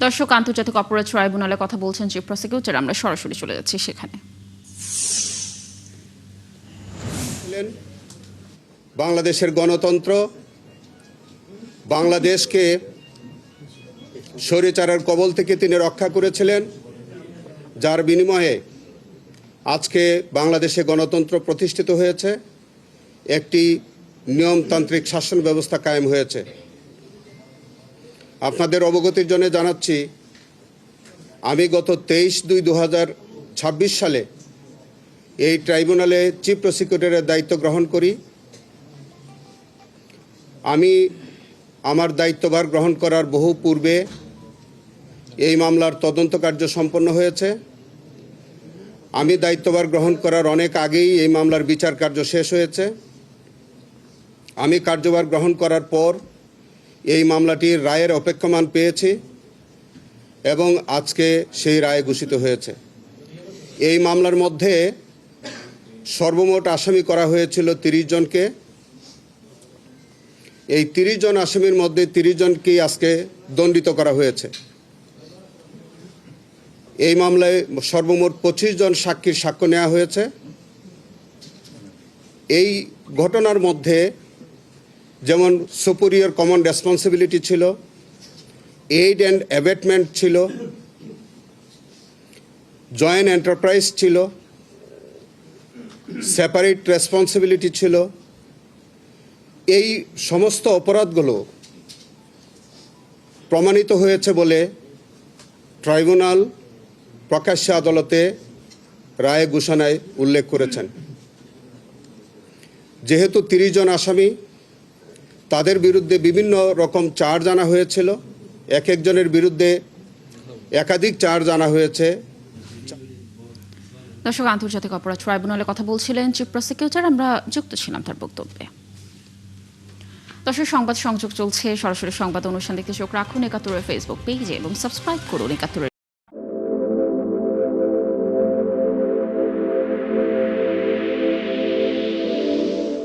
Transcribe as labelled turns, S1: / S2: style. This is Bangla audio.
S1: দর্শক, আন্তর্জাতিক অপরাধ ট্রাইব্যুনালে কথা বলছেন চিফ প্রসিকিউটর। আমরা সরাসরি চলে যাচ্ছি সেখানে।
S2: বাংলাদেশের গণতন্ত্র, বাংলাদেশকে স্বৈরাচারের কবল থেকে তিনি রক্ষা করেছিলেন, যার বিনিময়ে আজকে বাংলাদেশে গণতন্ত্র প্রতিষ্ঠিত হয়েছে, একটি নিয়মতান্ত্রিক শাসন ব্যবস্থা কায়েম হয়েছে। আপনাদের অবগতির জন্য জানাচ্ছি, আমি গত 23/2/2026 সালে এই ট্রাইব্যুনালে চিফ প্রসিকিউটরের দায়িত্ব গ্রহণ করি। আমি আমার দায়িত্বভার গ্রহণ করার বহু পূর্বে এই মামলার তদন্ত কার্য সম্পন্ন হয়েছে। আমি দায়িত্বভার গ্রহণ করার অনেক আগেই এই মামলার বিচার কার্য শেষ হয়েছে। আমি কার্যভার গ্রহণ করার পর এই মামলাটির রায়ের অপেক্ষমান পেয়েছি এবং আজকে সেই রায় ঘোষিত হয়েছে। এই মামলার মধ্যে সর্বমোট আসামি করা হয়েছিল 30 জনকে। এই 30 জন আসামির মধ্যে 30 জনকেই আজকে দণ্ডিত করা হয়েছে। এই মামলায় সর্বমোট 25 জন সাক্ষীর সাক্ষ্য নেওয়া হয়েছে। এই ঘটনার মধ্যে যেমন সুপিরিয়র কমন রেসপন্সিবিলিটি ছিল, এইড অ্যান্ড অ্যাবেটমেন্ট ছিল, জয়েন্ট এন্টারপ্রাইজ ছিল, সেপারেট রেসপন্সিবিলিটি ছিল। এই সমস্ত অপরাধগুলো প্রমাণিত হয়েছে বলে ট্রাইব্যুনাল প্রকাশ্য আদালতে রায় ঘোষণায় উল্লেখ করেছেন। যেহেতু 30 জন আসামি, তাদের বিরুদ্ধে বিভিন্ন রকম চার্জ আনা হয়েছিল। এক একজনের বিরুদ্ধে একাধিক চার্জ আনা হয়েছে।
S1: দর্শক, আন্তর্জাতিক অপরাধ ট্রাইব্যুনালে কথা বলছিলেন চিফ প্রসিকিউটর। আমরা যুক্ত ছিলাম তার বক্তব্যে। দর্শক, সংবাদ সংযোগ চলছে। সরাসরি সংবাদ অনুষ্ঠান দেখতে চোখ রাখুন ৭১-এর ফেসবুক পেজে এবং সাবস্ক্রাইব করুন ৭১-এর